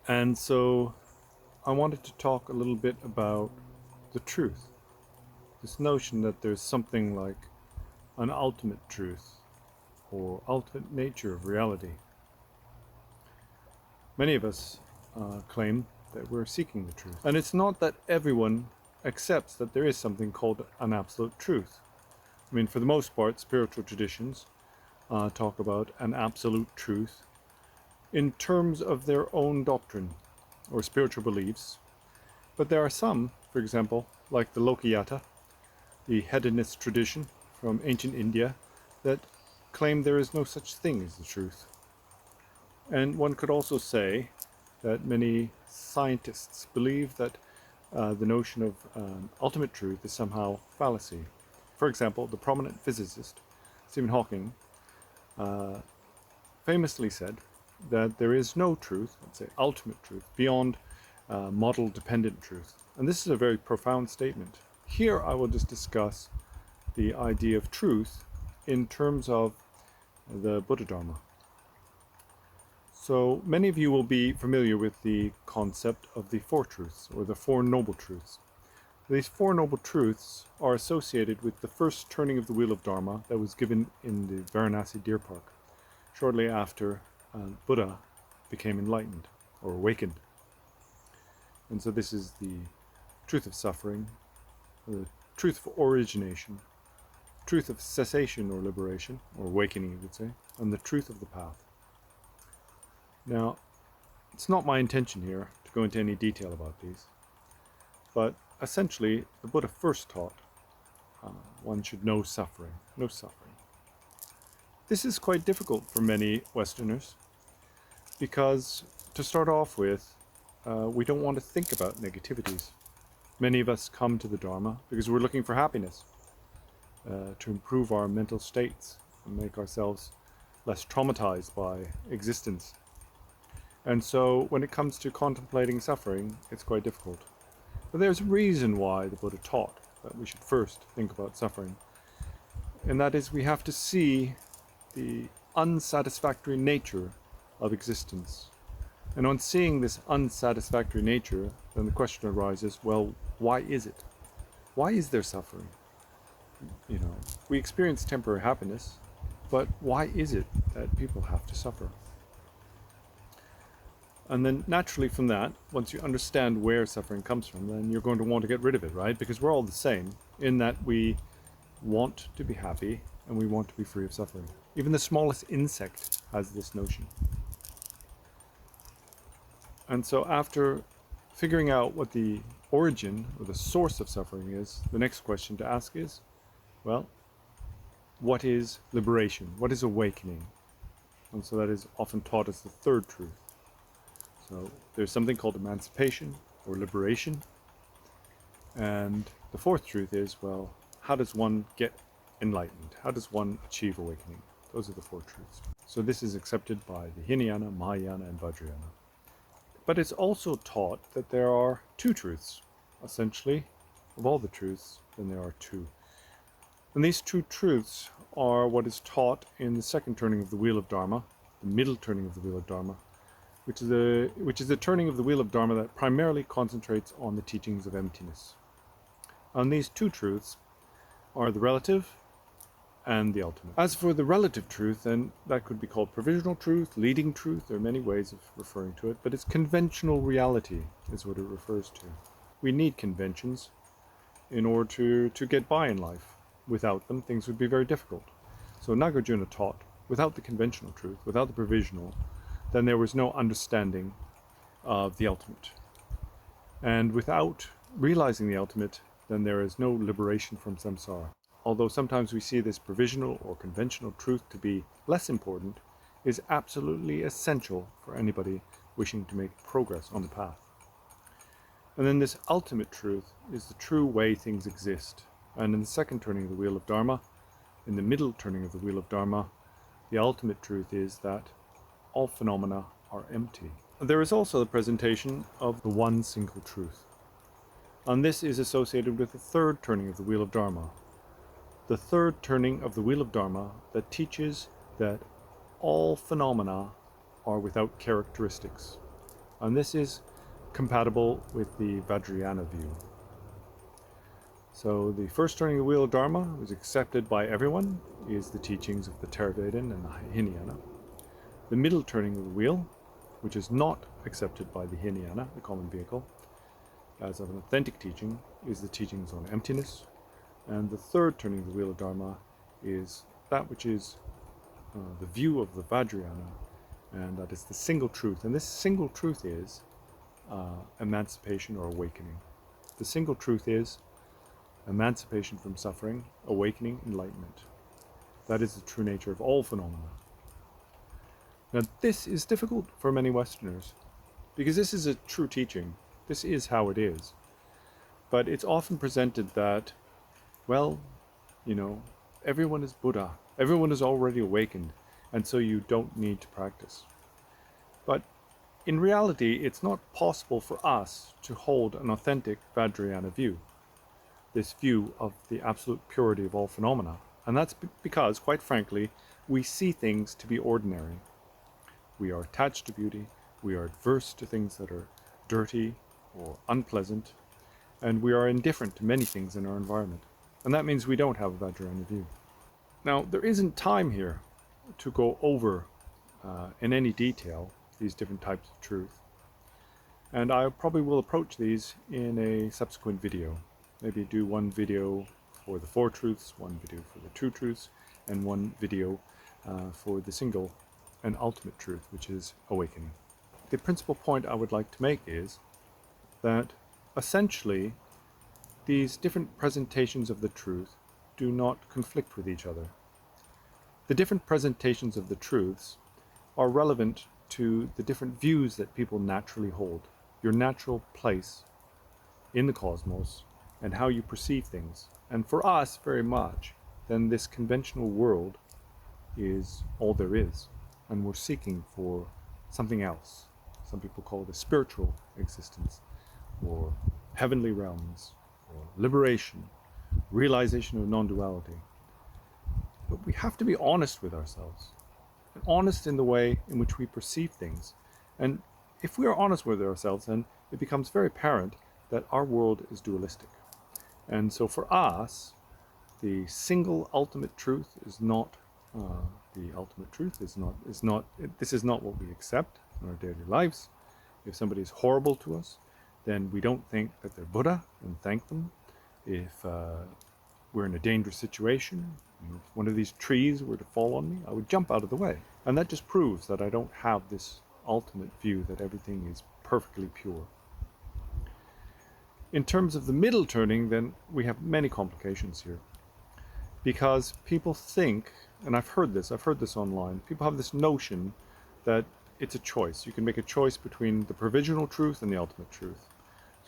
And so I wanted to talk a little bit about the truth. This notion that there's something like an ultimate truth or ultimate nature of reality. Many of us claim that we're seeking the truth. And it's not that everyone accepts that there is something called an absolute truth. I mean, for the most part, spiritual traditions talk about an absolute truth in terms of their own doctrine or spiritual beliefs. But there are some, for example, like the Lokayata, the hedonist tradition from ancient India, that claim there is no such thing as the truth. And one could also say that many scientists believe that the notion of ultimate truth is somehow fallacy. For example, the prominent physicist Stephen Hawking famously said that there is no truth, let's say ultimate truth, beyond model-dependent truth. And this is a very profound statement. Here I will just discuss the idea of truth in terms of the Buddha Dharma. So many of you will be familiar with the concept of the Four Truths, or the Four Noble Truths. These Four Noble Truths are associated with the first turning of the wheel of Dharma that was given in the Varanasi Deer Park, shortly after Buddha became enlightened, or awakened. And so this is the truth of suffering, the truth of origination, truth of cessation or liberation, or awakening you would say, and the truth of the path. Now, it's not my intention here to go into any detail about these, but essentially the Buddha first taught one should know suffering, no suffering. This is quite difficult for many Westerners because, to start off with, we don't want to think about negativities. Many of us come to the Dharma because we're looking for happiness, to improve our mental states and make ourselves less traumatized by existence. And so when it comes to contemplating suffering, it's quite difficult. But there's a reason why the Buddha taught that we should first think about suffering. And that is, we have to see the unsatisfactory nature of existence. And on seeing this unsatisfactory nature, then the question arises, well, why is it? Why is there suffering? You know, we experience temporary happiness, but why is it that people have to suffer? And then naturally from that, once you understand where suffering comes from, then you're going to want to get rid of it, right? Because we're all the same in that we want to be happy and we want to be free of suffering. Even the smallest insect has this notion. And so after figuring out what the origin or the source of suffering is, the next question to ask is, well, what is liberation? What is awakening? And so that is often taught as the third truth. So there's something called emancipation or liberation. And the fourth truth is, well, how does one get enlightened? How does one achieve awakening? Those are the four truths. So this is accepted by the Hinayana, Mahayana, and Vajrayana. But it's also taught that there are two truths. Essentially, of all the truths, then there are two. And these two truths are what is taught in the second turning of the wheel of Dharma, the middle turning of the wheel of Dharma, which is the turning of the wheel of Dharma that primarily concentrates on the teachings of emptiness. And these two truths are the relative and the ultimate. As for the relative truth, then that could be called provisional truth, leading truth. There are many ways of referring to it, but it's conventional reality is what it refers to. We need conventions in order to get by in life. Without them, things would be very difficult. So Nagarjuna taught, without the conventional truth, without the provisional, then there was no understanding of the ultimate. And without realizing the ultimate, then there is no liberation from samsara. Although sometimes we see this provisional or conventional truth to be less important, is absolutely essential for anybody wishing to make progress on the path. And then this ultimate truth is the true way things exist. And in the second turning of the wheel of Dharma, in the middle turning of the wheel of Dharma, the ultimate truth is that all phenomena are empty. There is also the presentation of the one single truth. And this is associated with the third turning of the wheel of Dharma. The third turning of the wheel of Dharma that teaches that all phenomena are without characteristics. And this is compatible with the Vajrayana view. So the first turning of the wheel of Dharma is accepted by everyone, is the teachings of the Theravada and the Hinayana. The middle turning of the wheel, which is not accepted by the Hinayana, the common vehicle, as of an authentic teaching, is the teachings on emptiness. And the third turning of the wheel of Dharma is that which is the view of the Vajrayana, and that is the single truth. And this single truth is emancipation or awakening. The single truth is emancipation from suffering, awakening, enlightenment. That is the true nature of all phenomena. Now, this is difficult for many Westerners because this is a true teaching. This is how it is. But it's often presented that, well, everyone is Buddha. Everyone is already awakened, and so you don't need to practice. But in reality, it's not possible for us to hold an authentic Vajrayana view, this view of the absolute purity of all phenomena. And that's because, quite frankly, we see things to be ordinary. We are attached to beauty, we are adverse to things that are dirty or unpleasant, and we are indifferent to many things in our environment. And that means we don't have a Vajrayana view. Now, there isn't time here to go over in any detail these different types of truth. And I probably will approach these in a subsequent video. Maybe do one video for the four truths, one video for the two truths, and one video for the single and ultimate truth, which is awakening. The principal point I would like to make is that essentially these different presentations of the truth do not conflict with each other. The different presentations of the truths are relevant to the different views that people naturally hold, your natural place in the cosmos, and how you perceive things. And for us, very much, then this conventional world is all there is. And we're seeking for something else. Some people call it a spiritual existence, or heavenly realms, or liberation, realization of non-duality. But we have to be honest with ourselves, and honest in the way in which we perceive things. And if we are honest with ourselves, then it becomes very apparent that our world is dualistic. And so for us, the single ultimate truth is not the ultimate truth is not this is not what we accept in our daily lives. If somebody is horrible to us, then we don't think that they're Buddha and thank them. If we're in a dangerous situation, if one of these trees were to fall on me, I would jump out of the way. And that just proves that I don't have this ultimate view that everything is perfectly pure. In terms of the middle turning, then we have many complications here. Because people think, and I've heard this online, people have this notion that it's a choice. You can make a choice between the provisional truth and the ultimate truth.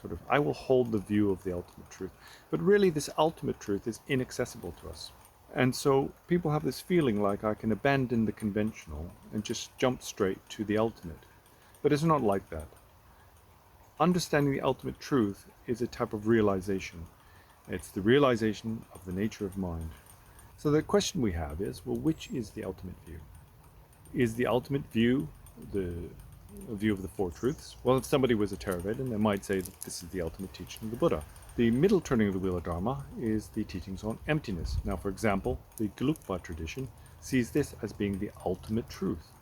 Sort of, I will hold the view of the ultimate truth. But really, this ultimate truth is inaccessible to us. And so people have this feeling like I can abandon the conventional and just jump straight to the ultimate. But it's not like that. Understanding the ultimate truth is a type of realization. It's the realization of the nature of mind. So the question we have is, well, which is the ultimate view? Is the ultimate view the view of the four truths? Well, if somebody was a Theravada, they might say that this is the ultimate teaching of the Buddha. The middle turning of the wheel of Dharma is the teachings on emptiness. Now, for example, the Gelugpa tradition sees this as being the ultimate truth,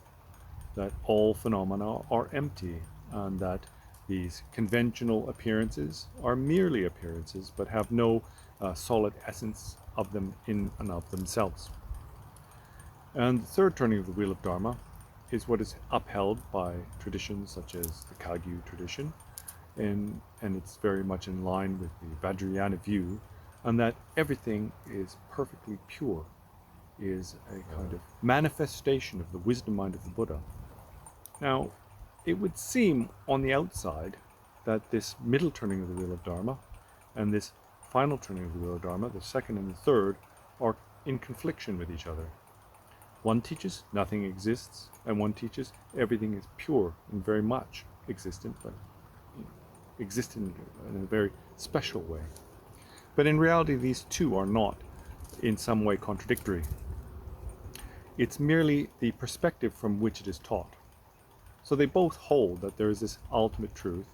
that all phenomena are empty, and that these conventional appearances are merely appearances, but have no solid essence of them in and of themselves. And the third turning of the wheel of Dharma is what is upheld by traditions such as the Kagyu tradition, and it's very much in line with the Vajrayana view, and that everything is perfectly pure, is a kind of manifestation of the wisdom mind of the Buddha. Now, it would seem on the outside that this middle turning of the wheel of Dharma and this final turning of the wheel of Dharma, the second and the third, are in confliction with each other. One teaches nothing exists, and one teaches everything is pure and very much existent, but existent in a very special way. But in reality, these two are not in some way contradictory. It's merely the perspective from which it is taught. So they both hold that there is this ultimate truth,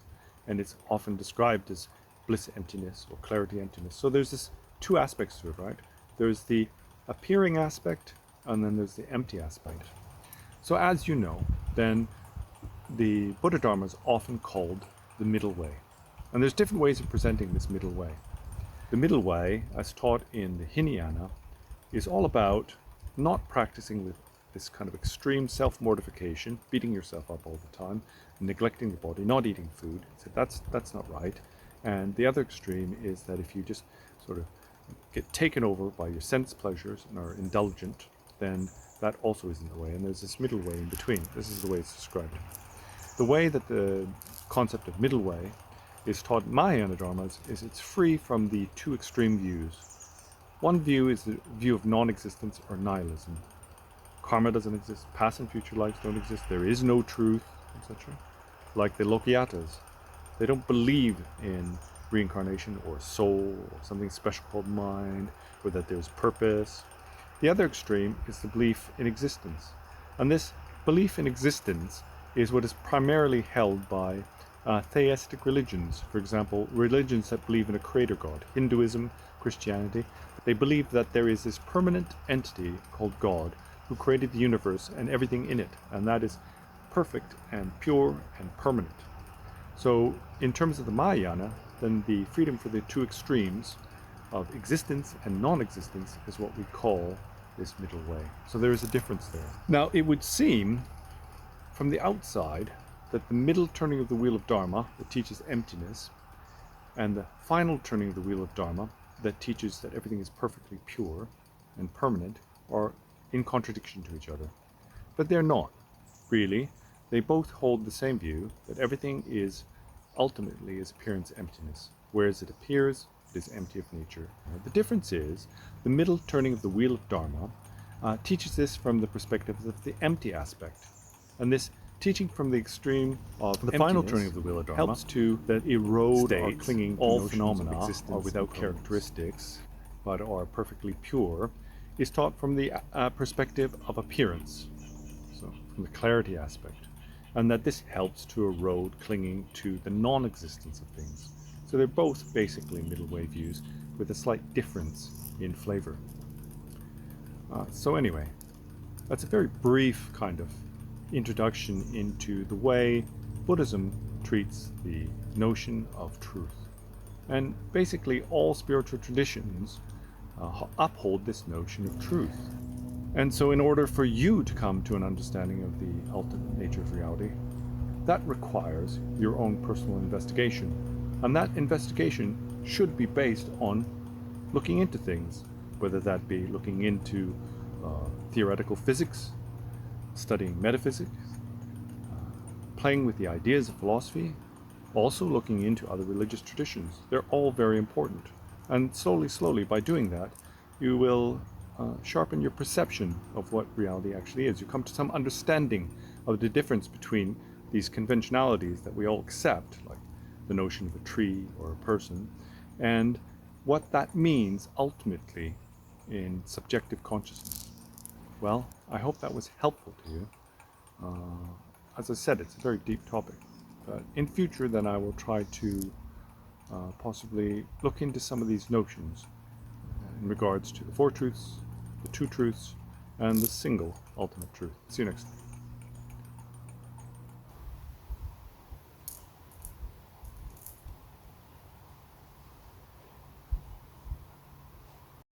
and it's often described as bliss emptiness or clarity emptiness. So there's this two aspects to it, right? There's the appearing aspect, and then there's the empty aspect. So as you know, then the Buddha Dharma is often called the middle way. And there's different ways of presenting this middle way. The middle way, as taught in the Hinayana, is all about not practicing with this kind of extreme self-mortification, beating yourself up all the time, neglecting the body, not eating food. So that's not right. And the other extreme is that if you just sort of get taken over by your sense pleasures and are indulgent, then that also isn't the way. And there's this middle way in between. This is the way it's described. The way that the concept of middle way is taught in Mahayana Dharmas is it's free from the two extreme views. One view is the view of non-existence or nihilism. Karma doesn't exist, past and future lives don't exist, there is no truth, etc. Like the Lokiyatas, they don't believe in reincarnation or soul or something special called mind, or that there's purpose. The other extreme is the belief in existence. And this belief in existence is what is primarily held by theistic religions. For example, religions that believe in a creator god, Hinduism, Christianity. They believe that there is this permanent entity called God who created the universe and everything in it, and that is perfect and pure and permanent. So in terms of the Mahayana, then the freedom for the two extremes of existence and non-existence is what we call this middle way. So there is a difference there. Now it would seem from the outside that the middle turning of the wheel of Dharma that teaches emptiness, and the final turning of the wheel of Dharma that teaches that everything is perfectly pure and permanent, are in contradiction to each other. But they're not, really. They both hold the same view that everything is ultimately is appearance emptiness. Whereas it appears, it is empty of nature. The difference is the middle turning of the wheel of Dharma teaches this from the perspective of the empty aspect. And this teaching from the extreme of the final turning of the wheel of Dharma helps to that erode or clinging to all phenomena are without characteristics but are perfectly pure, is taught from the perspective of appearance, so from the clarity aspect, and that this helps to erode clinging to the non-existence of things. So they're both basically middle way views with a slight difference in flavor. So anyway, that's a very brief kind of introduction into the way Buddhism treats the notion of truth. And basically all spiritual traditions uphold this notion of truth. And so in order for you to come to an understanding of the ultimate nature of reality, that requires your own personal investigation. And that investigation should be based on looking into things, whether that be looking into theoretical physics, studying metaphysics, playing with the ideas of philosophy, also looking into other religious traditions. They're all very important. And slowly, by doing that, you will sharpen your perception of what reality actually is. You come to some understanding of the difference between these conventionalities that we all accept, like the notion of a tree or a person, and what that means ultimately in subjective consciousness. Well, I hope that was helpful to you. As I said, it's a very deep topic. But in future, then I will try to possibly look into some of these notions in regards to the four truths, the two truths, and the single ultimate truth. See you next time.